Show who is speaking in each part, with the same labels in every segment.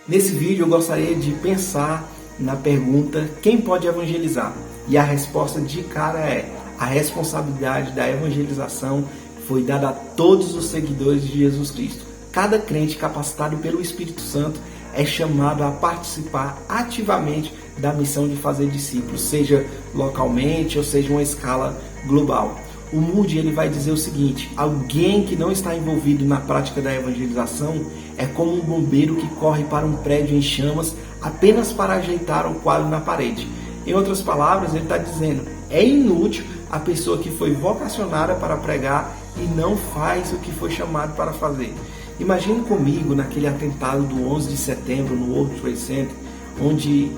Speaker 1: Nesse vídeo eu gostaria de pensar na pergunta: quem pode evangelizar? E a resposta de cara é: a responsabilidade da evangelização foi dada a todos os seguidores de Jesus Cristo. Cada crente capacitado pelo Espírito Santo é chamado a participar ativamente da missão de fazer discípulos, seja localmente ou seja uma escala global. O Moody ele vai dizer o seguinte: alguém que não está envolvido na prática da evangelização é como um bombeiro que corre para um prédio em chamas apenas para ajeitar o quadro na parede. Em outras palavras, ele está dizendo: é inútil a pessoa que foi vocacionada para pregar e não faz o que foi chamado para fazer. Imagine comigo naquele atentado do 11 de setembro no World Trade Center, onde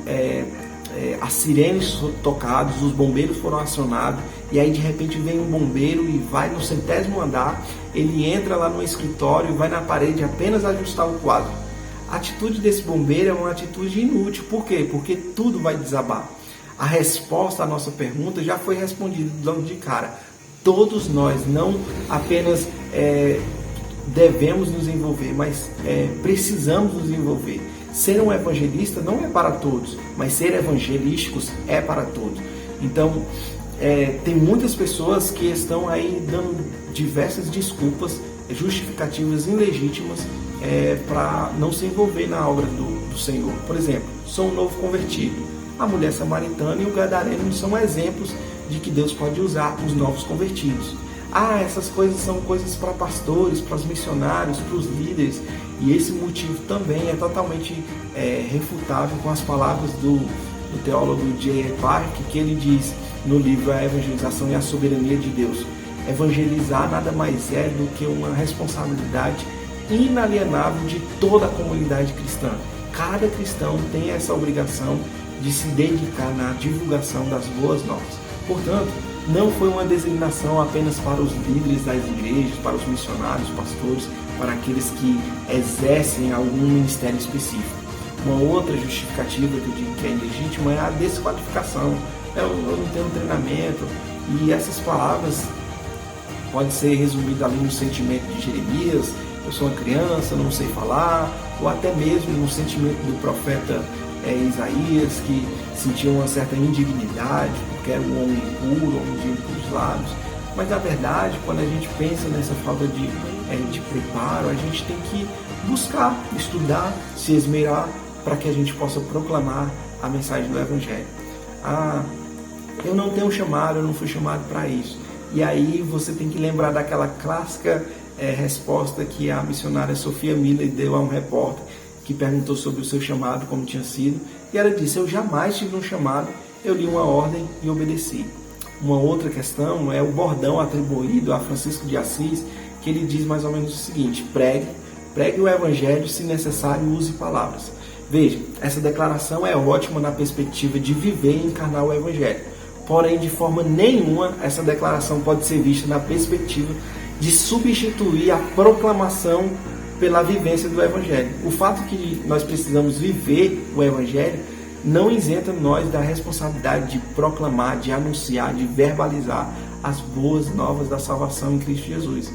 Speaker 1: as sirenes foram tocadas, os bombeiros foram acionados, e aí de repente vem um bombeiro e vai no 100º andar, ele entra lá no escritório, vai na parede apenas ajustar o quadro. A atitude desse bombeiro é uma atitude inútil. Por quê? Porque tudo vai desabar. A resposta à nossa pergunta já foi respondida logo de cara. Todos nós não apenas devemos nos envolver, mas precisamos nos envolver. Ser um evangelista não é para todos, mas ser evangelísticos é para todos. Então, tem muitas pessoas que estão aí dando diversas desculpas, justificativas ilegítimas para não se envolver na obra do Senhor. Por exemplo, sou um novo convertido. A mulher samaritana e o gadareno são exemplos de que Deus pode usar os novos convertidos. Essas coisas são coisas para pastores, para os missionários, para os líderes, e esse motivo também é totalmente refutável com as palavras do teólogo J.I. Packer, que ele diz no livro A Evangelização e a Soberania de Deus: evangelizar nada mais é do que uma responsabilidade inalienável de toda a comunidade cristã. Cada cristão tem essa obrigação de se dedicar na divulgação das boas novas. Portanto, não foi uma designação apenas para os líderes das igrejas, para os missionários, pastores, para aqueles que exercem algum ministério específico. Uma outra justificativa que eu digo que é ilegítima é a desqualificação. Eu não tenho treinamento, e essas palavras podem ser resumidas ali no sentimento de Jeremias: eu sou uma criança, não sei falar, ou até mesmo no sentimento do profeta Isaías, que sentia uma certa indignidade porque era um homem impuro, homem de impuros lábios. Mas na verdade, quando a gente pensa nessa falta de preparo, a gente tem que buscar, estudar, se esmerar para que a gente possa proclamar a mensagem do Evangelho. Eu não tenho chamado, eu não fui chamado para isso. E aí você tem que lembrar daquela clássica resposta que a missionária Sophia Miller deu a um repórter que perguntou sobre o seu chamado, como tinha sido, e ela disse: eu jamais tive um chamado, eu li uma ordem e obedeci. Uma outra questão é o bordão atribuído a Francisco de Assis, que ele diz mais ou menos o seguinte: pregue o Evangelho, se necessário use palavras. Veja, essa declaração é ótima na perspectiva de viver e encarnar o Evangelho. Porém, de forma nenhuma, essa declaração pode ser vista na perspectiva de substituir a proclamação pela vivência do Evangelho. O fato que nós precisamos viver o Evangelho não isenta nós da responsabilidade de proclamar, de anunciar, de verbalizar as boas novas da salvação em Cristo Jesus.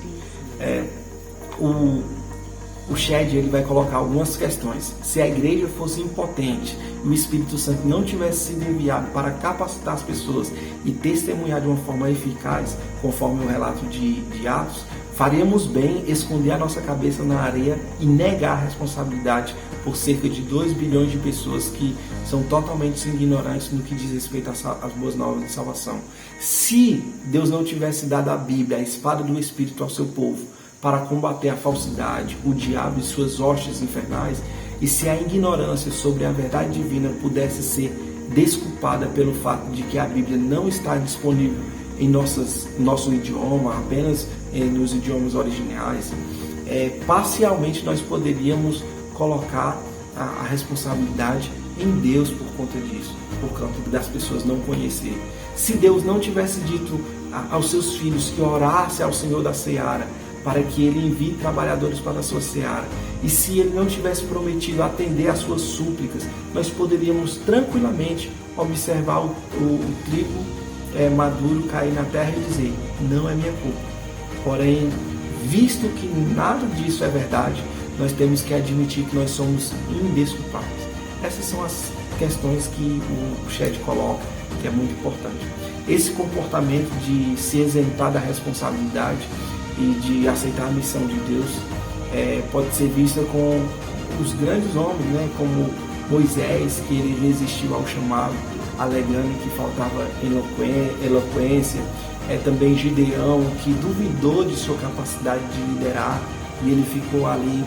Speaker 1: O Shed ele vai colocar algumas questões. Se a igreja fosse impotente e o Espírito Santo não tivesse sido enviado para capacitar as pessoas e testemunhar de uma forma eficaz, conforme o relato de Atos, faríamos bem esconder a nossa cabeça na areia e negar a responsabilidade por cerca de 2 bilhões de pessoas que são totalmente ignorantes no que diz respeito às boas novas de salvação. Se Deus não tivesse dado a Bíblia, a espada do Espírito, ao seu povo para combater a falsidade, o diabo e suas hostes infernais, e se a ignorância sobre a verdade divina pudesse ser desculpada pelo fato de que a Bíblia não está disponível em nosso idioma, apenas nos idiomas originais, parcialmente nós poderíamos colocar a responsabilidade em Deus por conta disso, por conta das pessoas não conhecerem. Se Deus não tivesse dito aos seus filhos que orasse ao Senhor da Seara para que Ele envie trabalhadores para a sua seara, e se Ele não tivesse prometido atender às suas súplicas, nós poderíamos tranquilamente observar o trigo maduro cair na terra e dizer: não é minha culpa. Porém, visto que nada disso é verdade, nós temos que admitir que nós somos indesculpáveis. Essas são as questões que o Shedd coloca, que é muito importante. Esse comportamento de se isentar da responsabilidade e de aceitar a missão de Deus pode ser vista com os grandes homens, né, como Moisés, que ele resistiu ao chamado, alegando que faltava eloquência, também Gideão, que duvidou de sua capacidade de liderar e ele ficou ali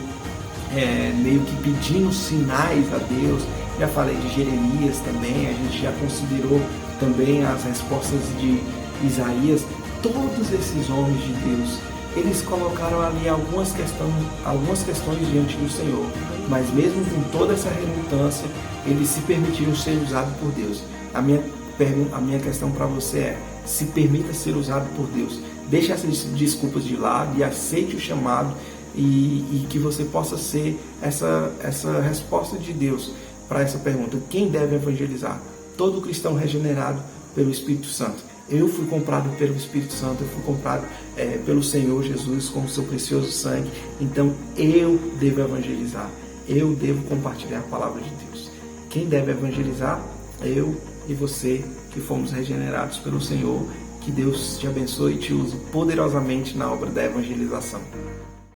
Speaker 1: meio que pedindo sinais a Deus. Já falei de Jeremias também, a gente já considerou também as respostas de Isaías. Todos esses homens de Deus, eles colocaram ali algumas questões diante do Senhor, mas mesmo com toda essa relutância, eles se permitiram ser usados por Deus. A minha questão para você é: se permita ser usado por Deus. Deixe essas desculpas de lado e aceite o chamado e que você possa ser essa resposta de Deus para essa pergunta: quem deve evangelizar? Todo cristão regenerado pelo Espírito Santo. Eu fui comprado pelo Espírito Santo, eu fui comprado pelo Senhor Jesus com o seu precioso sangue. Então eu devo evangelizar, eu devo compartilhar a palavra de Deus. Quem deve evangelizar? Eu e você, que fomos regenerados pelo Senhor. Que Deus te abençoe e te use poderosamente na obra da evangelização.